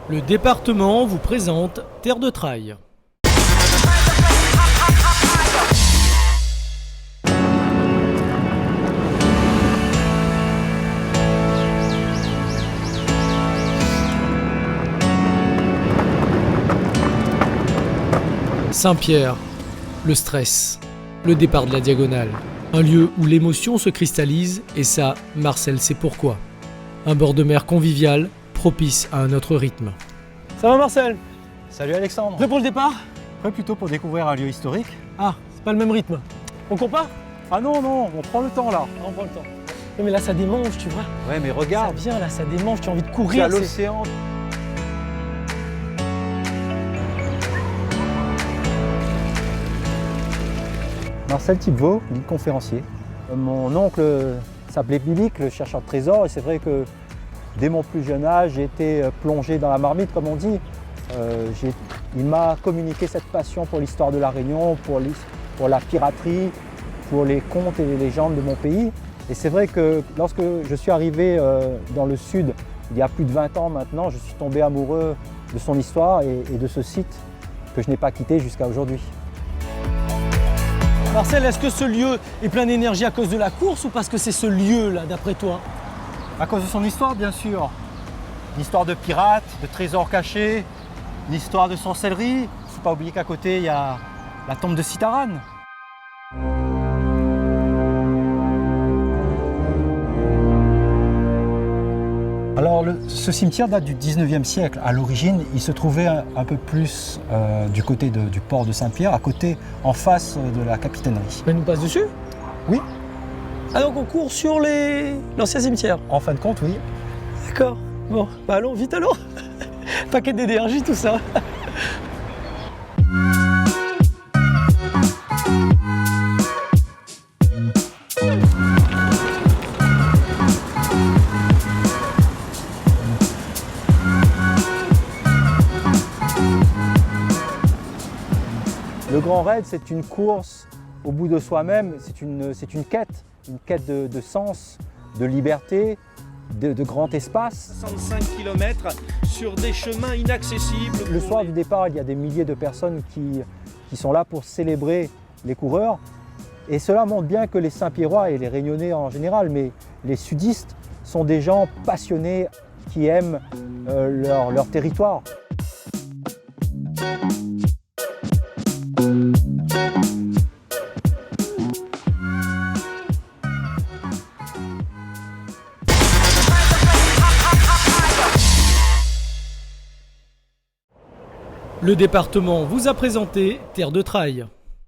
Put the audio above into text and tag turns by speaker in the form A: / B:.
A: Le département vous présente Terre de Trail. Saint-Pierre, le stress, le départ de la diagonale. Un lieu où l'émotion se cristallise et ça, Marcel sait pourquoi. Un bord de mer convivial, propice à un autre rythme. Ça va Marcel?
B: Salut Alexandre.
A: Prêt pour le départ?
B: Prêt plutôt pour découvrir un lieu historique.
A: Ah, c'est pas le même rythme. On court pas?
B: Ah non, on prend le temps là.
A: On prend le temps. Oui, mais là ça démange, tu vois.
B: Ouais, mais
A: Ça
B: regarde,
A: vient là, ça démange, tu as envie de
B: tu
A: courir.
B: as l'océan. Marcel Thibault, guide conférencier. Mon oncle s'appelait Bilic, le chercheur de trésors, et c'est vrai que dès mon plus jeune âge, j'ai été plongé dans la marmite, comme on dit. Il m'a communiqué cette passion pour l'histoire de la Réunion, pour la piraterie, pour les contes et les légendes de mon pays. Et c'est vrai que lorsque je suis arrivé dans le sud, il y a plus de 20 ans maintenant, je suis tombé amoureux de son histoire et de ce site que je n'ai pas quitté jusqu'à aujourd'hui.
A: Marcel, est-ce que ce lieu est plein d'énergie à cause de la course ou parce que c'est ce lieu-là, d'après toi?
B: À cause de son histoire, bien sûr. L'histoire de pirates, de trésors cachés, l'histoire de sorcellerie. Il ne faut pas oublier qu'à côté, il y a la tombe de Citaran. Alors, ce cimetière date du 19e siècle. À l'origine, il se trouvait un peu plus du côté du port de Saint-Pierre, à côté, en face de la capitainerie.
A: Mais nous passe dessus?
B: Oui,
A: Ah donc on court sur l'ancien cimetière?
B: en fin de compte, oui.
A: D'accord. Bon, bah allons, vite allons. Paquet d'énergie tout ça.
B: Le Grand Raid, c'est une course au bout de soi-même, c'est une quête de sens, de liberté, de grand espace.
C: 65 km sur des chemins inaccessibles.
B: Le soir du départ, il y a des milliers de personnes qui sont là pour célébrer les coureurs. Et cela montre bien que les Saint-Pierrois et les Réunionnais en général, mais les sudistes sont des gens passionnés qui aiment leur territoire.
A: Le département vous a présenté Terre de Trail.